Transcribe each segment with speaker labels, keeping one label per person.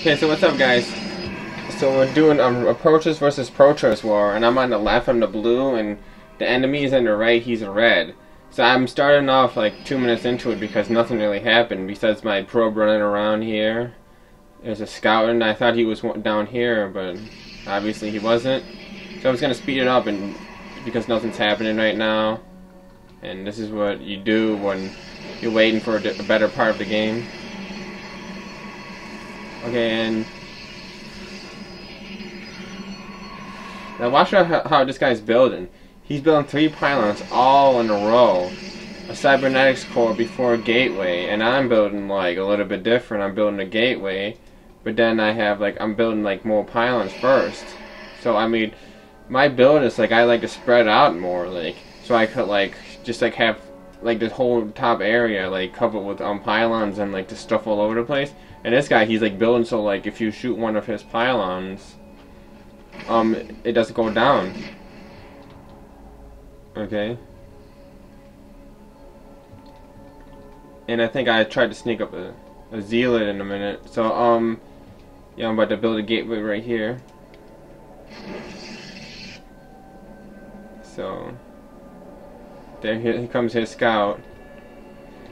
Speaker 1: Okay, so what's up, guys? So we're doing a Protoss versus Protoss war, and I'm on the left, I'm the blue, and the enemy is on the right, he's a red. So I'm starting off like 2 minutes into it because nothing really happened besides my probe running around here. There's a scout, and I thought he was down here, but obviously he wasn't. So I was gonna speed it up, and because nothing's happening right now, and this is what you do when you're waiting for a better part of the game. Okay, and now watch out how this guy's building. He's building 3 pylons all in a row. A cybernetics core before a gateway, and I'm building like a little bit different. I'm building a gateway, but then I'm building like more pylons first. So I mean, my build is like I like to spread out more, like so I could like just like have like this whole top area like covered with pylons and like just stuff all over the place. And this guy, he's like building so like if you shoot one of his pylons, it doesn't go down. Okay. And I think I tried to sneak up a zealot in a minute. So yeah, I'm about to build a gateway right here. So there here comes his scout.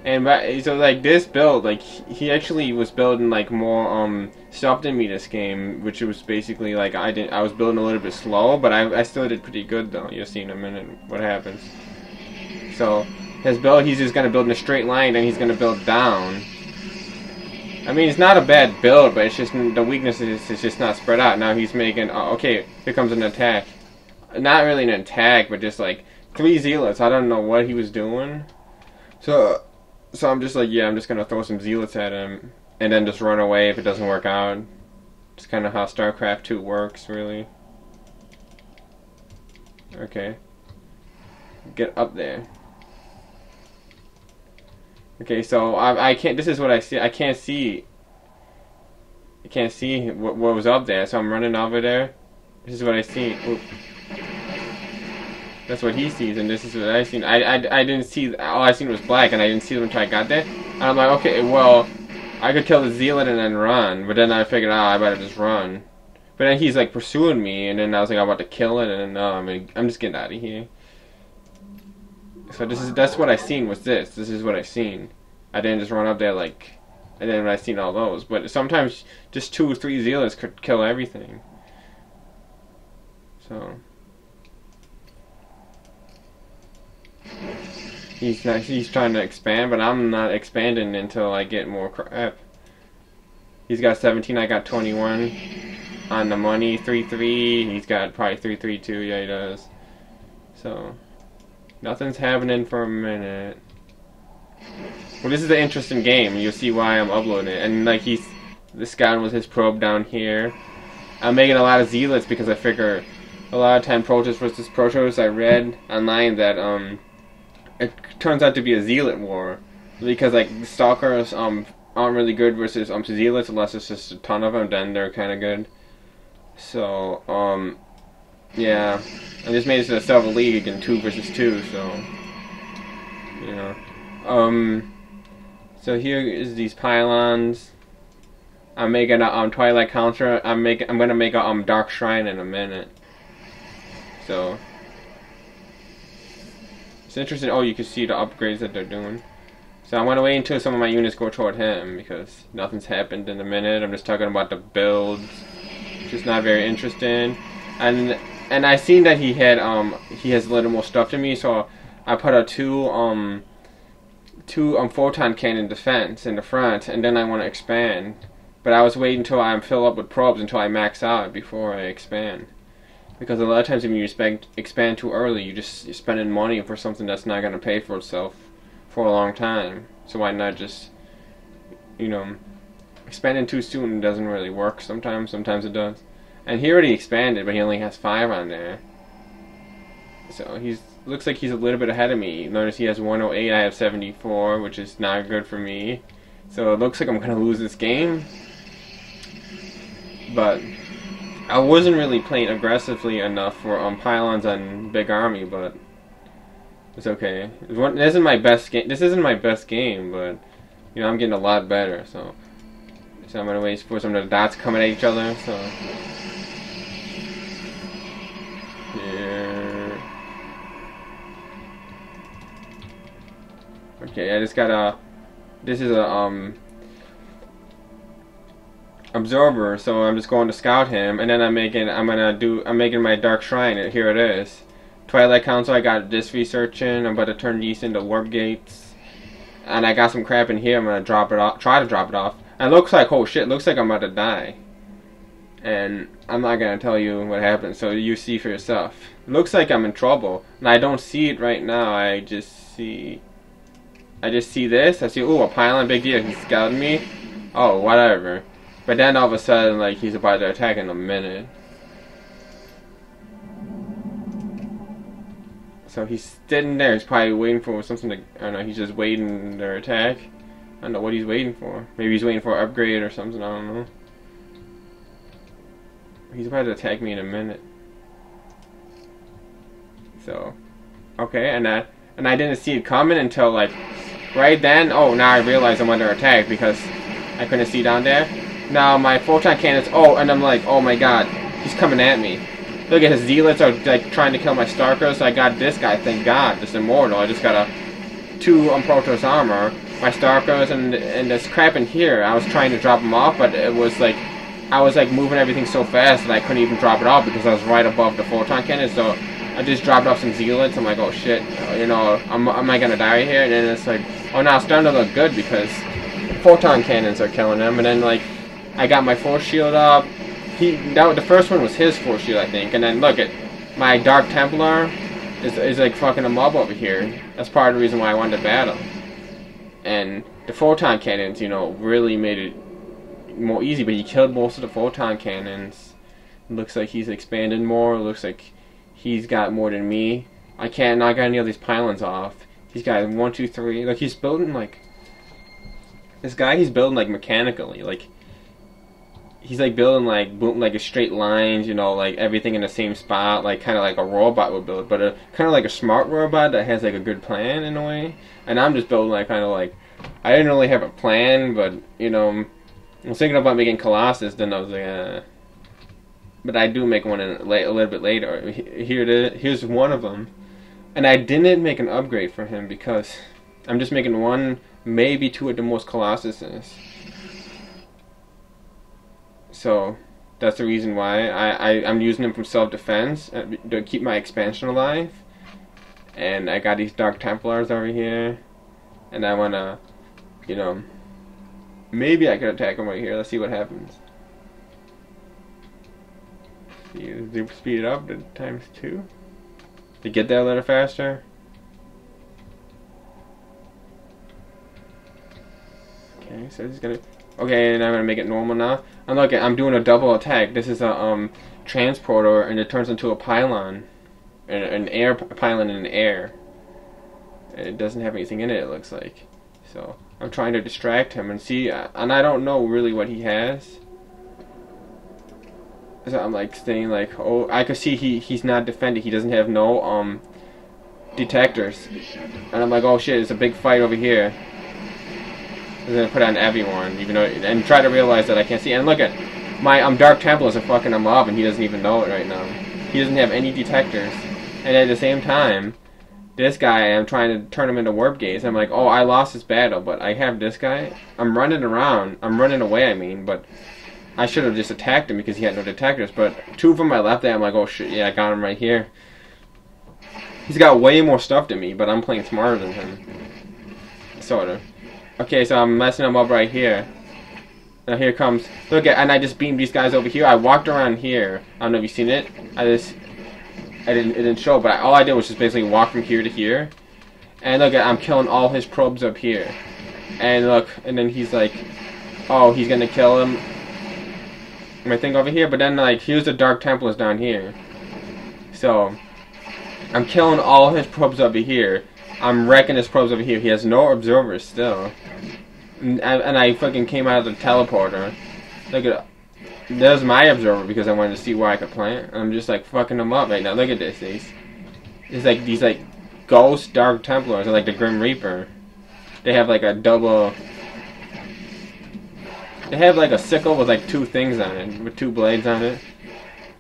Speaker 1: And so like this build, like he actually was building like more stuff than me this game, which was basically like I was building a little bit slow, but I still did pretty good though. You'll see in a minute what happens. So his build, he's just gonna build in a straight line, and he's gonna build down. I mean, it's not a bad build, but it's just the weakness is it's just not spread out. Now he's making okay, here comes an attack. Not really an attack, but just like 3 zealots. I don't know what he was doing. So I'm just like, yeah, I'm just gonna throw some zealots at him, and then just run away if it doesn't work out. It's kind of how Starcraft 2 works, really. Okay. Get up there. Okay, so I can't. This is what I see. I can't see what was up there. So I'm running over there. This is what I see. Oop. That's what he sees, and this is what I seen. I didn't see. All I seen was black, and I didn't see them until I got there. And I'm like, okay, well, I could kill the zealot and then run. But then I figured, I better just run. But then he's like pursuing me, and then I was like, I'm about to kill it, and then I'm just getting out of here. So that's what I seen was this. This is what I seen. I didn't just run up there like, and then I seen all those. But sometimes just 2 or 3 zealots could kill everything. So he's trying to expand, but I'm not expanding until I get more crap. He's got 17, I got 21 on the money, 3-3. He's got probably 3-3 too. Yeah, he does. So nothing's happening for a minute. Well, this is an interesting game. You'll see why I'm uploading it. And like this guy was his probe down here. I'm making a lot of zealots because I figure a lot of time Protoss versus Protoss. I read online that it turns out to be a zealot war because like stalkers aren't really good versus zealots unless it's just a ton of them. Then they're kind of good. So yeah, I just made it to the Silver League in 2 versus 2. So you know, so here is these pylons. I'm making a Twilight Counter. I'm gonna make a Dark Shrine in a minute. So it's interesting. Oh, you can see the upgrades that they're doing. So I want to wait until some of my units go toward him because nothing's happened in a minute. I'm just talking about the builds. It's just not very interesting. And I seen that he has a little more stuff than me, so I put a two photon cannon defense in the front, and then I want to expand. But I was waiting until I'm filled up with probes until I max out before I expand. Because a lot of times when you expand too early, you're spending money for something that's not going to pay for itself for a long time. So why not just, expanding too soon doesn't really work sometimes. Sometimes it does. And he already expanded, but he only has 5 on there. So looks like he's a little bit ahead of me. Notice he has 108, I have 74, which is not good for me. So it looks like I'm going to lose this game. But I wasn't really playing aggressively enough for pylons on big army, but it's okay. This isn't my best game. This isn't my best game, but I'm getting a lot better. So So I'm gonna wait for some of the dots coming at each other. So here. Okay, I just got a. This is a observer. So I'm just going to scout him, and then I'm making my dark shrine. Here it is. Twilight Council. I got this researching. I'm about to turn these into warp gates, and I got some crap in here. I'm gonna drop it off. Try to drop it off. And it looks like, oh shit, it looks like I'm about to die. And I'm not gonna tell you what happened, so you see for yourself. It looks like I'm in trouble, and I don't see it right now. I just see this. I see, ooh, a pylon, big deal. He's scouting me. Oh, whatever. But then all of a sudden, like, he's about to attack in a minute. So he's sitting there. He's probably waiting for something to. I don't know. He's just waiting to attack. I don't know what he's waiting for. Maybe he's waiting for an upgrade or something. I don't know. He's about to attack me in a minute. So, okay, and I didn't see it coming until like right then. Oh, now I realize I'm under attack because I couldn't see down there. Now my photon cannons. Oh, and I'm like, oh my god, he's coming at me. Look at his zealots are like trying to kill my Starcraft. So I got this guy. Thank God, this immortal. I just got a 2 Protoss armor. My Starcraft and this crap in here. I was trying to drop them off, but it was like I was like moving everything so fast that I couldn't even drop it off because I was right above the photon cannon. So I just dropped off some zealots. I'm like, oh shit, you know, am I gonna die here? And then it's like, oh no, it's starting to look good because photon cannons are killing them. And then like I got my force shield up. The first one was his force shield, I think. And then look at my Dark Templar is like fucking him up over here. That's part of the reason why I wanted to battle. And the photon cannons, you know, really made it more easy, but he killed most of the photon cannons. It looks like he's expanded more. It looks like he's got more than me. I can't knock any of these pylons off. He's got 1, 2, 3. Like he's building like this guy. He's building like mechanically. Like he's like building like boom, like a straight lines. You know, like everything in the same spot. Like kind of like a robot would build, but kind of like a smart robot that has like a good plan in a way. And I'm just building like kind of like I didn't really have a plan, but you know. I was thinking about making Colossus, then I was like, but I do make one a little bit later. Here it is. Here's one of them. And I didn't make an upgrade for him because I'm just making 1, maybe 2 at the most Colossuses. So that's the reason why I'm using him from self-defense to keep my expansion alive. And I got these Dark Templars over here. And I want to, you know... Maybe I could attack him right here. Let's see what happens. Speed it up to ×2 to get there a little faster. Okay, so he's gonna. Okay, and I'm gonna make it normal now. And look, I'm doing a double attack. This is a transporter, and it turns into a pylon, an air pylon in the air. And it doesn't have anything in it. It looks like. So I'm trying to distract him and see, and I don't know really what he has. So I'm like staying like, oh, I could see he's not defended. He doesn't have no detectors, and I'm like, oh shit, it's a big fight over here. I'm gonna put on everyone, even though, and try to realize that I can't see. And look at my Dark Templars are fucking him up, and he doesn't even know it right now. He doesn't have any detectors, and at the same time. This guy, I'm trying to turn him into warp gates. I'm like, oh, I lost this battle, but I have this guy. I'm running around. I'm running away, I mean, but I should have just attacked him because he had no detectors. But 2 from my left there, I'm like, oh shit, yeah, I got him right here. He's got way more stuff than me, but I'm playing smarter than him. Sort of. Okay, so I'm messing him up right here. Now here comes, look at, and I just beamed these guys over here. I walked around here. I don't know if you've seen it. It didn't show, but all I did was just basically walk from here to here. And look, I'm killing all his probes up here. And look, and then he's like, oh, he's gonna kill him. My thing over here, but then like, here's the Dark Templars down here. So, I'm killing all his probes over here. I'm wrecking his probes over here. He has no observers still. And I fucking came out of the teleporter. Look at there's my observer because I wanted to see where I could plant. I'm just like fucking them up right now. Look at this. It's like these like ghost Dark Templars are like the Grim Reaper. They have like a double. They have like a sickle with like 2 things on it, with 2 blades on it.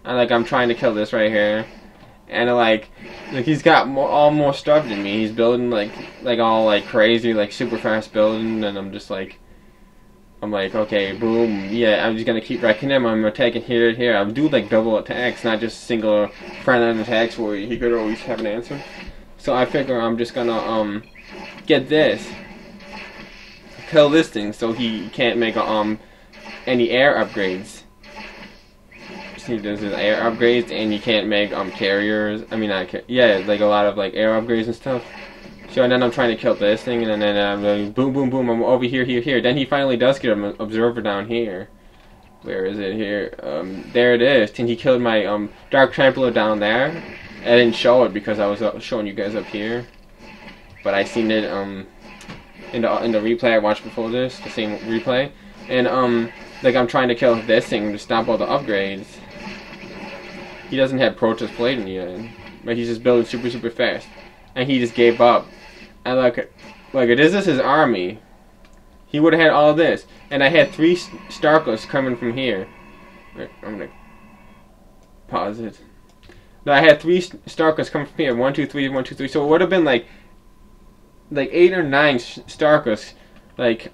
Speaker 1: And like I'm trying to kill this right here, and like he's got more stuff than me. He's building like all like crazy, like super fast building, and I'm like, okay, boom, yeah, I'm just gonna keep wrecking him. I'm attacking here and here. I'm doing like double attacks, not just single front-end attacks where he could always have an answer. So I figure I'm just gonna get this, kill this thing, so he can't make any air upgrades. He does his air upgrades, and you can't make carriers. I mean, yeah, like a lot of like air upgrades and stuff. So and then I'm trying to kill this thing, and then like, boom, boom, boom. I'm over here, here, here. Then he finally does get an observer down here. Where is it here? There it is. And he killed my dark trampler down there. I didn't show it because I was showing you guys up here, but I seen it in the replay I watched before this, the same replay, and like I'm trying to kill this thing to stop all the upgrades. He doesn't have Protoss plating yet, but he's just building super, super fast, and he just gave up. And look, this is his army. He would have had all this, and I had 3 Starcrafts coming from here. Wait, I'm gonna pause it. No, I had 3 Starcrafts coming from here. 1, 2, 3, 1, 2, 3. So it would have been like 8 or 9 Starcrafts, like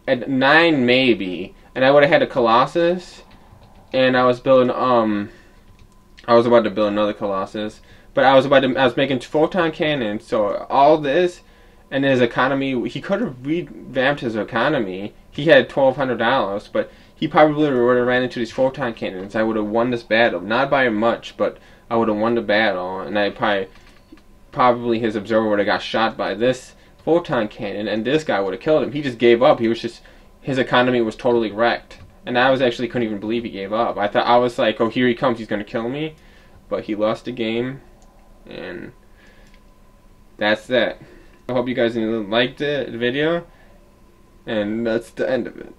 Speaker 1: at 9 maybe, and I would have had a Colossus, and I was building I was about to build another Colossus, but I was making photon cannons. So all this, and his economy, he could have revamped his economy. He had $1,200, but he probably would have ran into these photon cannons. I would have won this battle, not by much, but I would have won the battle, and I probably his observer would have got shot by this photon cannon, and this guy would have killed him. He just gave up. His economy was totally wrecked. And I couldn't even believe he gave up. I was like, oh, here he comes, he's going to kill me. But he lost the game. And that's that. I hope you guys liked the video. And that's the end of it.